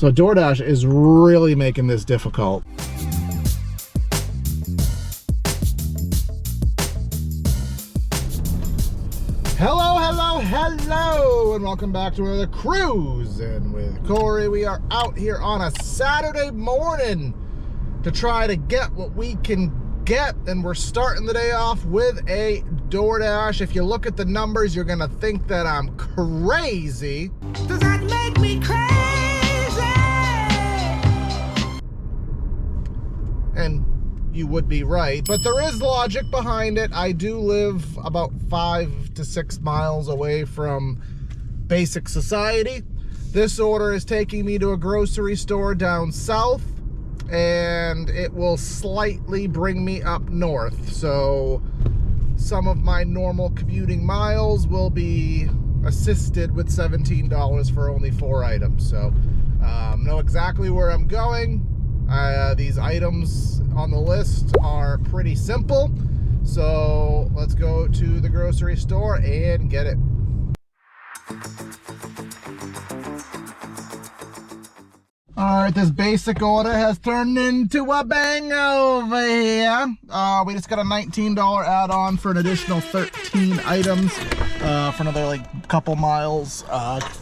So DoorDash is really making this difficult. Hello, and welcome back to another Cruisin with Corey. We are out here on a Saturday morning to try to get what we can get, and we're starting the day off with a DoorDash. If you look at the numbers, you're gonna think that I'm crazy. Does that make me crazy? And you would be right, but there is logic behind it. I do live about 5 to 6 miles away from basic society. This order is taking me to a grocery store down south, and it will slightly bring me up north. So some of my normal commuting miles will be assisted with $17 for only 4 items. So know exactly where I'm going. These items on the list are pretty simple, so let's go to the grocery store and get it. Alright, this basic order has turned into a bang over here. We just got a $19 add-on for an additional 13 items for another like couple miles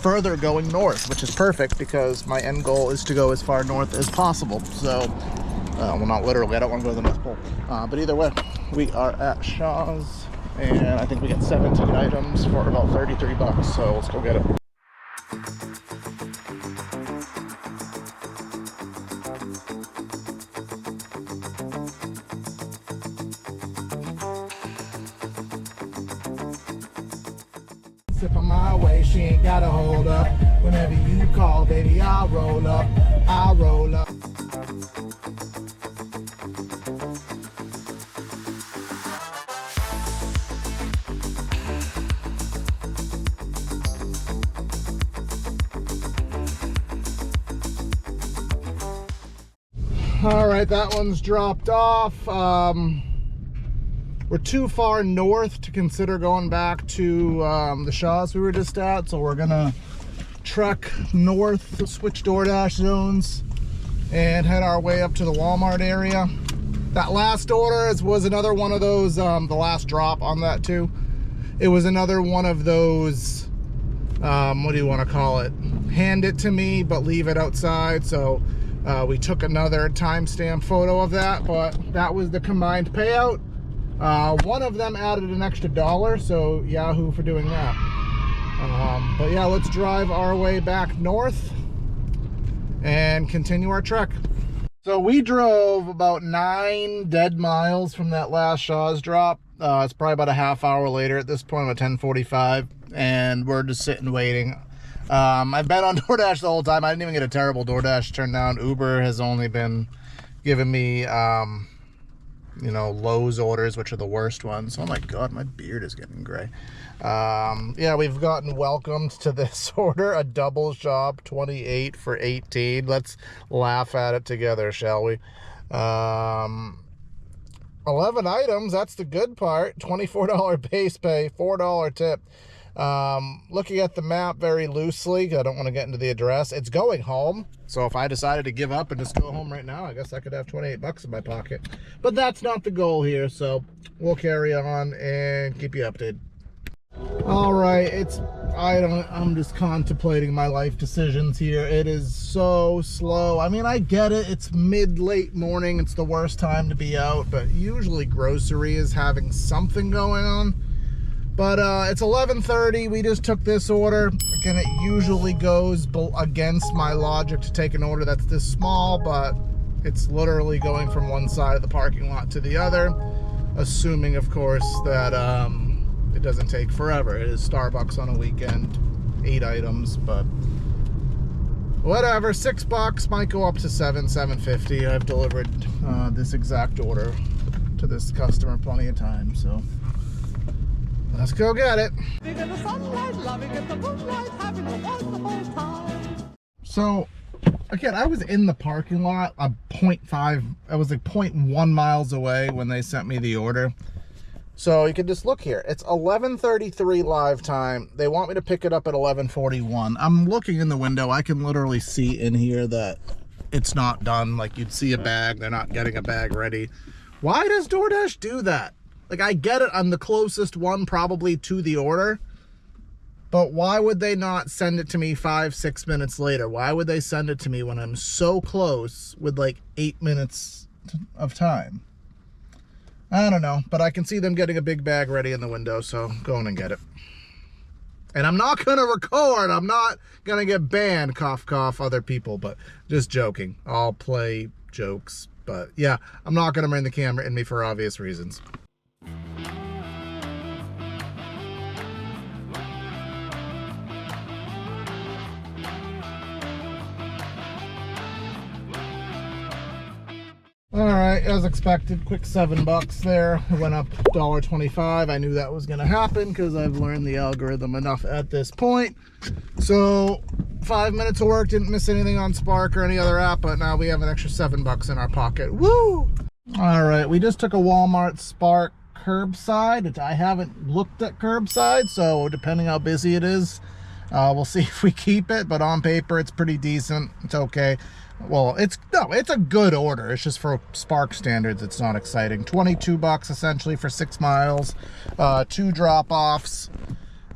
further going north, which is perfect because my end goal is to go as far north as possible. So, well, not literally, I don't want to go to the North Pole. But either way, we are at Shaw's, and I think we get 17 items for about 33 bucks, so let's go get it. Sipping my way, she ain't got a hold up. Whenever you call, baby, I'll roll up. I'll roll up. All right, that one's dropped off. We're too far north to consider going back to the Shaw's we were just at, so we're gonna trek north, switch DoorDash zones, and head our way up to the Walmart area. That last order was another one of those, the last drop on that too. It was another one of those, what do you want to call it? Hand it to me, but leave it outside. So we took another timestamp photo of that, but that was the combined payout. One of them added an extra $1, so Yahoo for doing that. But yeah, let's drive our way back north and continue our trek. So we drove about 9 dead miles from that last Shaw's drop. It's probably about a half hour later at this point, about 10:45, and we're just sitting waiting. I've been on DoorDash the whole time. I didn't even get a terrible DoorDash turn down. Uber has only been giving me you know, Lowe's orders, which are the worst ones. Oh my god, my beard is getting gray. Yeah, we've gotten welcomed to this order, a double shop, 28 for 18. Let's laugh at it together, shall we? 11 items, that's the good part. $24 base pay, $4 tip. Looking at the map very loosely, I don't want to get into the address. It's going home. So if I decided to give up and just go home right now, I guess I could have 28 bucks in my pocket. But that's not the goal here, so we'll carry on and keep you updated. All right, I'm just contemplating my life decisions here. It is so slow. I mean, I get it. It's late morning. It's the worst time to be out, but usually grocery is having something going on. But it's 11:30. We just took this order. Again, it usually goes against my logic to take an order that's this small, but it's literally going from one side of the parking lot to the other, assuming, of course, that it doesn't take forever. It is Starbucks on a weekend, 8 items, but whatever. $6 might go up to $7.50. I've delivered this exact order to this customer plenty of times, so let's go get it. In the sunlight, loving in the moonlight, having a wonderful time. So, again, I was in the parking lot a 0.5, I was like 0.1 miles away when they sent me the order. So you can just look here. It's 11:33 live time. They want me to pick it up at 11:41. I'm looking in the window. I can literally see in here that it's not done. Like, you'd see a bag. They're not getting a bag ready. Why does DoorDash do that? Like, I get it. I'm the closest one probably to the order. But why would they not send it to me 5-6 minutes later? Why would they send it to me when I'm so close with like 8 minutes of time? I don't know, but I can see them getting a big bag ready in the window, so go on and get it. And I'm not going to record. I'm not going to get banned, cough, cough, other people, but just joking. I'll play jokes, but yeah, I'm not going to bring the camera in me for obvious reasons. All right, as expected, quick $7 there. It went up $1.25. I knew that was going to happen because I've learned the algorithm enough at this point. So 5 minutes of work, didn't miss anything on Spark or any other app, but now we have an extra $7 in our pocket. Woo! All right, we just took a Walmart Spark curbside. I haven't looked at curbside, so depending how busy it is, we'll see if we keep it, but on paper, it's pretty decent. It's okay. Well, it's a good order. It's just for Spark standards, it's not exciting. $22 essentially for 6 miles, 2 drop-offs.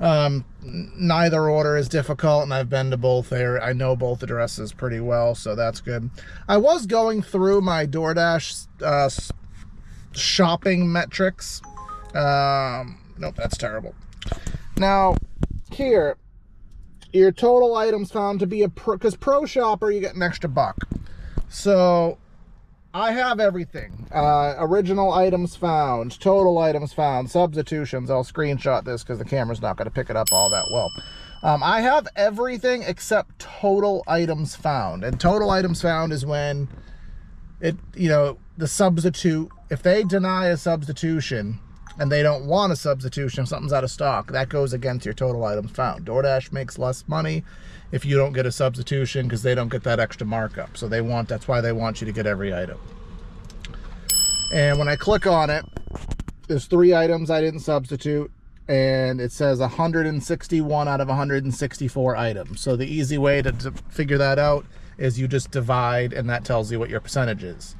Neither order is difficult, and I've been to both there. I know both addresses pretty well, so that's good. I was going through my DoorDash shopping metrics. Nope, that's terrible. Now, here, your total items found to be because Pro Shopper, you get an extra $1. So I have everything. Original items found, total items found, substitutions. I'll screenshot this because the camera's not going to pick it up all that well. I have everything except total items found. And total items found is when the substitute, if they deny a substitution, and they don't want a substitution, if something's out of stock, that goes against your total items found. DoorDash makes less money if you don't get a substitution because they don't get that extra markup. So that's why they want you to get every item. And when I click on it, there's 3 items I didn't substitute, and it says 161 out of 164 items. So the easy way to figure that out is you just divide, and that tells you what your percentage is.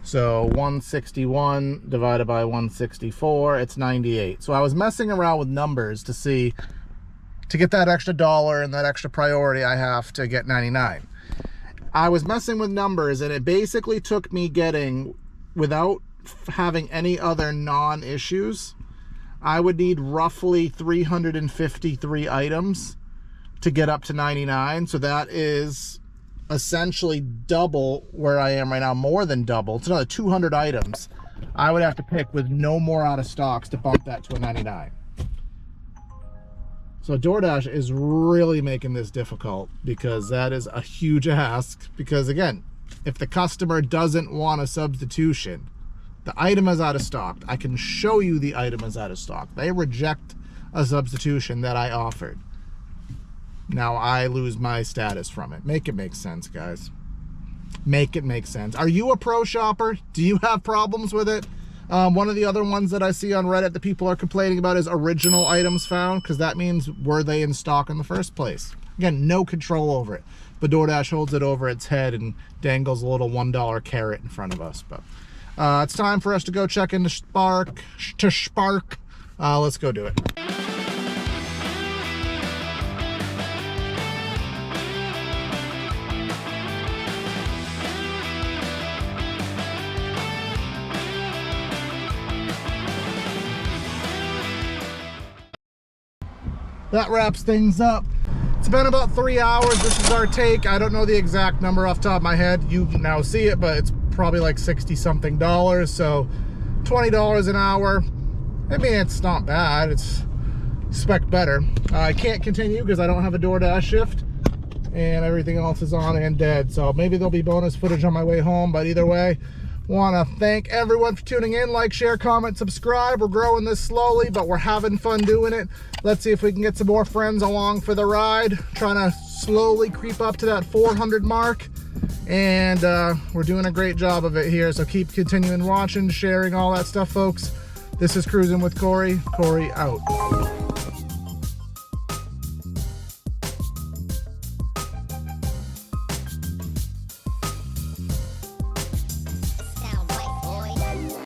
So 161 divided by 164, it's 98. So I was messing around with numbers to get that extra $1 and that extra priority, I have to get 99. I was messing with numbers, and it basically took me getting, without having any other non-issues, I would need roughly 353 items to get up to 99. So that is essentially double where I am right now, more than double. It's another 200 items I would have to pick with no more out of stocks to bump that to a 99. So DoorDash is really making this difficult because that is a huge ask. Because again, if the customer doesn't want a substitution, the item is out of stock. I can show you the item is out of stock. They reject a substitution that I offered. Now I lose my status from it. Make it make sense, guys. Make it make sense. Are you a Pro Shopper? Do you have problems with it? One of the other ones that I see on Reddit that people are complaining about is original items found, because that means were they in stock in the first place? Again, no control over it. But DoorDash holds it over its head and dangles a little $1 carrot in front of us. But it's time for us to go check into Spark. Let's go do it. That wraps things up. It's been about 3 hours. This is our take. I don't know the exact number off the top of my head. You can now see it, but it's probably like $60-something. So $20 an hour. I mean, it's not bad. It's expect better. I can't continue because I don't have a DoorDash shift and everything else is on and dead. So maybe there'll be bonus footage on my way home, but either way, want to thank everyone for tuning in. Like, share, comment, subscribe. We're growing this slowly, but we're having fun doing it. Let's see if we can get some more friends along for the ride. Trying to slowly creep up to that 400 mark. And we're doing a great job of it here. So keep continuing watching, sharing, all that stuff, folks. This is Cruisin' with Corey. Corey out.